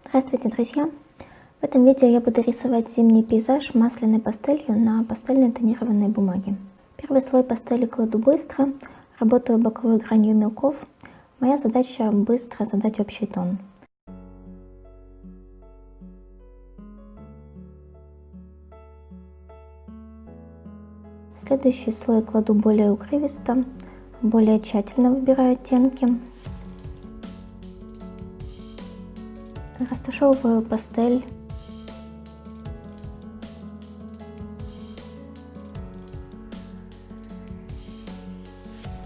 Здравствуйте, друзья! В этом видео я буду рисовать зимний пейзаж масляной пастелью на пастельной тонированной бумаге. Первый слой пастели кладу быстро, работаю боковой гранью мелков. Моя задача быстро задать общий тон. Следующий слой кладу более укрывисто, более тщательно выбираю оттенки. Растушевываю пастель.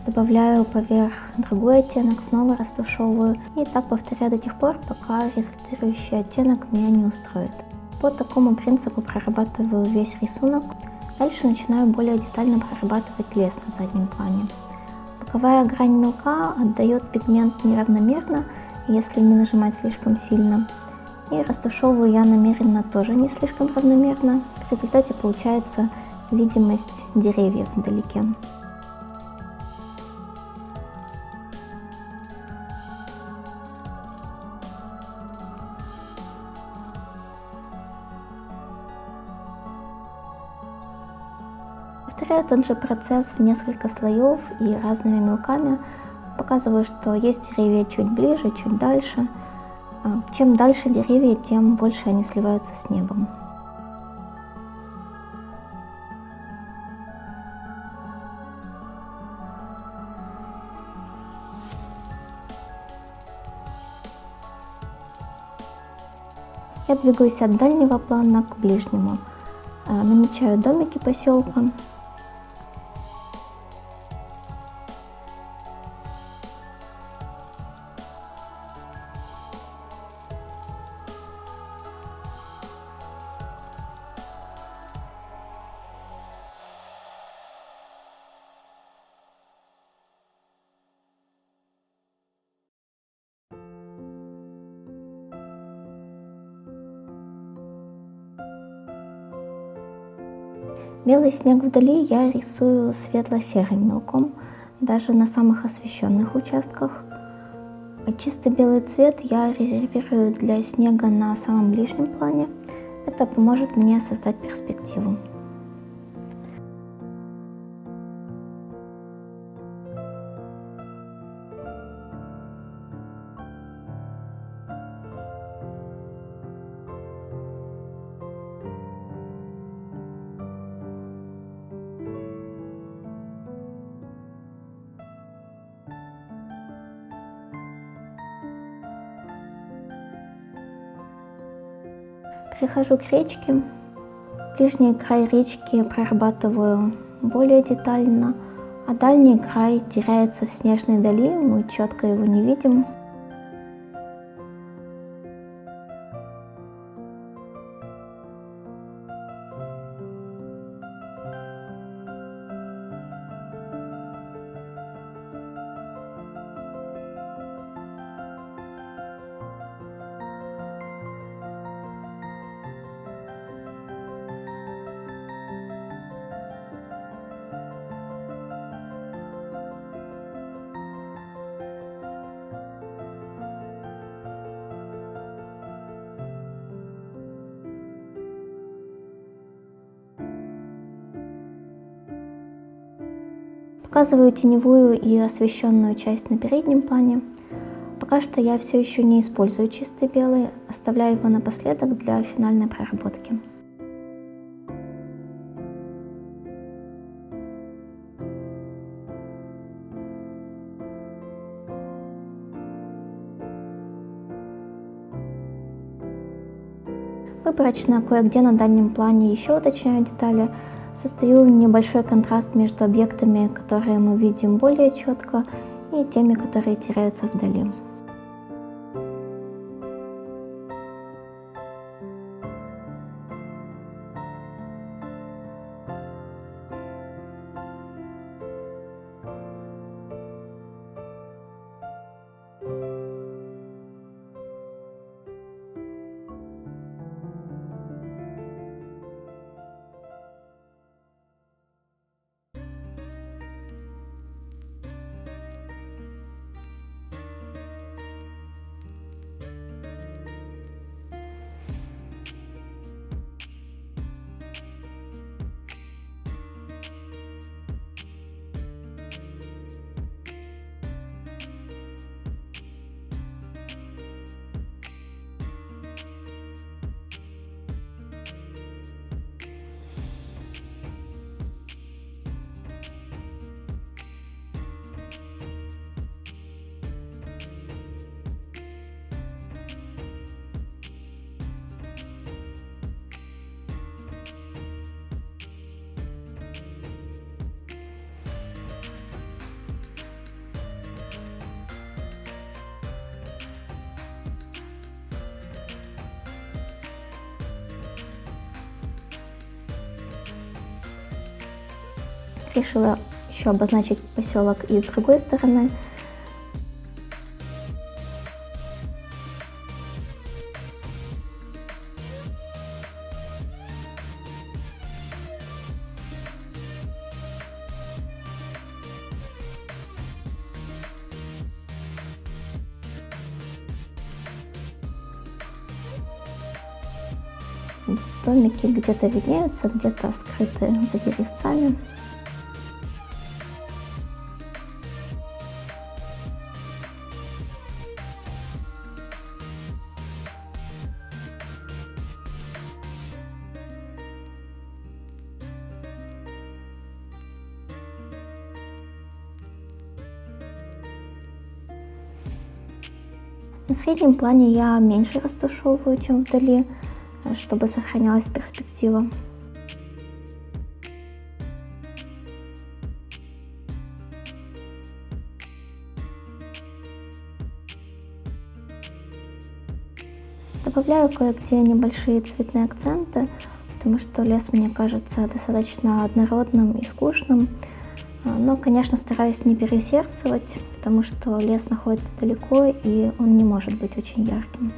Добавляю поверх другой оттенок, снова растушевываю. И так повторяю до тех пор, пока результирующий оттенок меня не устроит. По такому принципу прорабатываю весь рисунок. Дальше начинаю более детально прорабатывать лес на заднем плане. Боковая грань мелка отдает пигмент неравномерно, если не нажимать слишком сильно. И растушевываю я намеренно тоже не слишком равномерно. В результате получается видимость деревьев вдалеке. Повторяю тот же процесс в несколько слоев и разными мелками. Показываю, что есть деревья чуть ближе, чуть дальше. Чем дальше деревья, тем больше они сливаются с небом. Я двигаюсь от дальнего плана к ближнему. Намечаю домики поселка. Белый снег вдали я рисую светло-серым мелком, даже на самых освещенных участках. Чистый белый цвет я резервирую для снега на самом ближнем плане. Это поможет мне создать перспективу. Перехожу к речке. Ближний край речки прорабатываю более детально, а дальний край теряется в снежной дали, мы четко его не видим. Показываю теневую и освещенную часть на переднем плане. Пока что я все еще не использую чистый белый, оставляю его напоследок для финальной проработки. Выборочно кое-где на дальнем плане еще уточняю детали. Создаю небольшой контраст между объектами, которые мы видим более четко, и теми, которые теряются вдали. Решила еще обозначить поселок и с другой стороны. Домики где-то виднеются, где-то скрыты за деревцами. На среднем плане я меньше растушевываю, чем вдали, чтобы сохранялась перспектива. Добавляю кое-где небольшие цветные акценты, потому что лес мне кажется достаточно однородным и скучным. Но, конечно, стараюсь не переусердствовать, потому что лес находится далеко, и он не может быть очень ярким.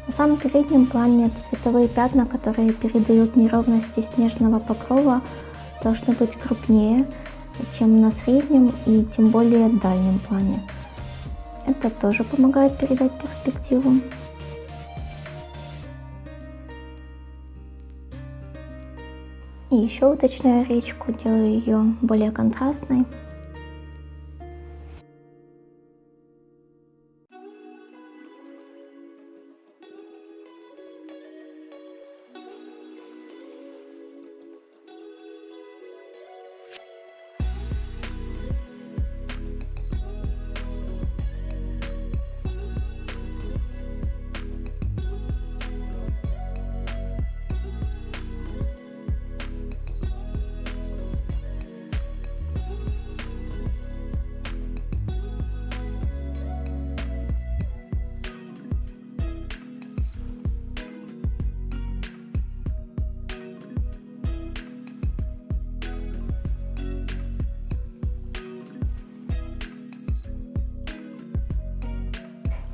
На самом переднем плане цветовые пятна, которые передают неровности снежного покрова, должны быть крупнее, чем на среднем и тем более дальнем плане. Это тоже помогает передать перспективу. И еще уточняю речку, делаю ее более контрастной.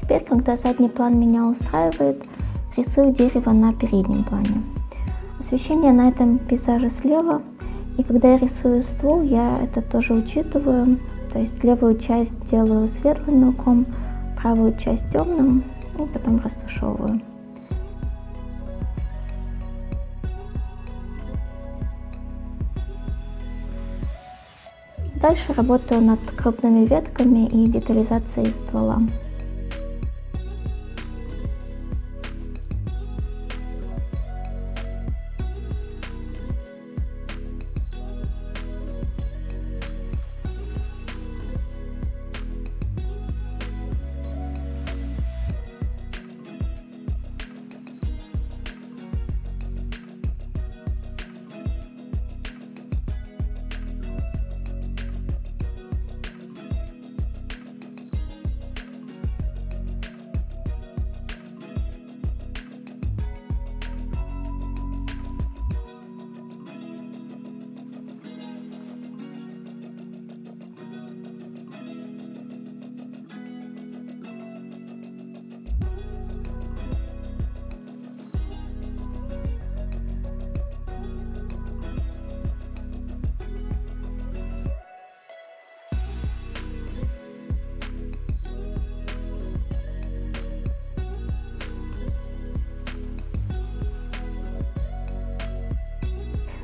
Теперь, когда задний план меня устраивает, рисую дерево на переднем плане. Освещение на этом пейзаже слева, и когда я рисую ствол, я это тоже учитываю. То есть левую часть делаю светлым мелком, правую часть темным, и потом растушевываю. Дальше работаю над крупными ветками и детализацией ствола.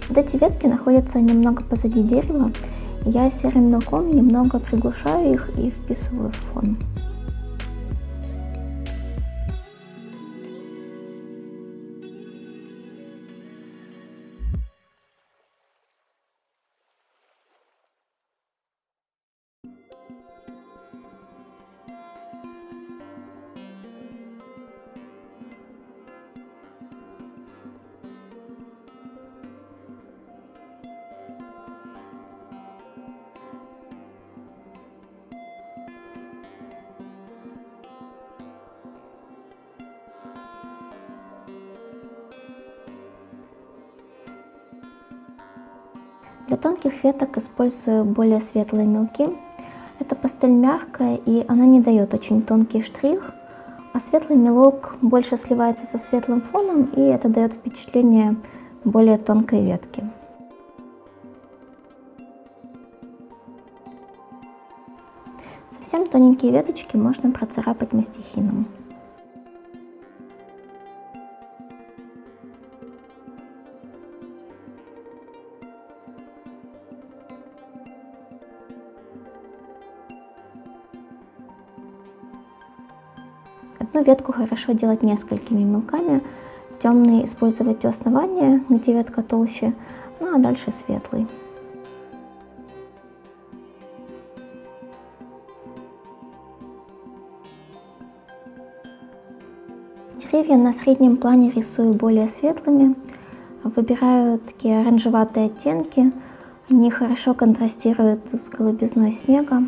Вот эти ветки находятся немного позади дерева, Я серым мелком немного приглушаю их и вписываю в фон. Для тонких веток использую более светлые мелки. Эта пастель мягкая, и она не дает очень тонкий штрих, а светлый мелок больше сливается со светлым фоном, и это дает впечатление более тонкой ветки. Совсем тоненькие веточки можно процарапать мастихином. Одну ветку хорошо делать несколькими мелками. Темный использовать у основания, где ветка толще, ну а дальше светлый. Деревья на среднем плане рисую более светлыми. Выбираю такие оранжеватые оттенки. Они хорошо контрастируют с голубизной снега.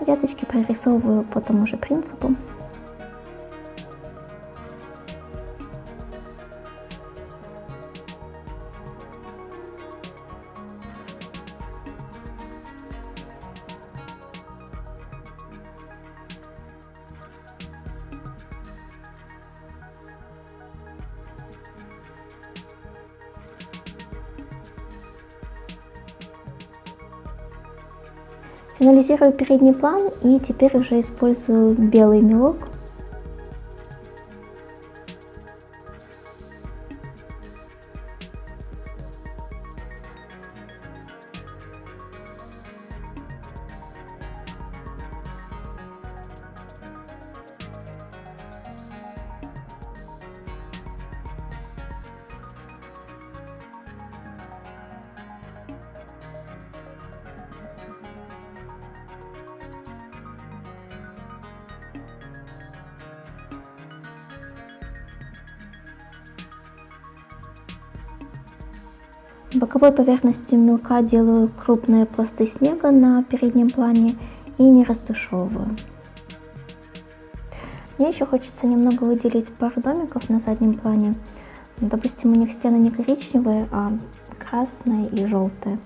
Веточки прорисовываю по тому же принципу. Финализирую передний план и теперь уже использую белый мелок. Боковой поверхностью мелка делаю крупные пласты снега на переднем плане и не растушевываю. Мне еще хочется немного выделить пару домиков на заднем плане. Допустим, у них стены не коричневые, а красные и желтые.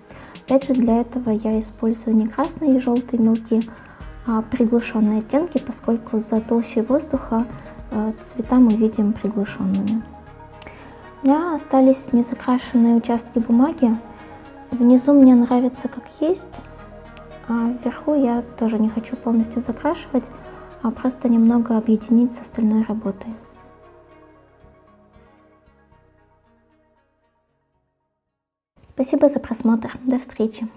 Опять же, для этого я использую не красные и желтые мелки, а приглушенные оттенки, поскольку за толщей воздуха цвета мы видим приглушенными. У меня остались незакрашенные участки бумаги. Внизу мне нравится как есть, а вверху я тоже не хочу полностью закрашивать, а просто немного объединить с остальной работой. Спасибо за просмотр. До встречи!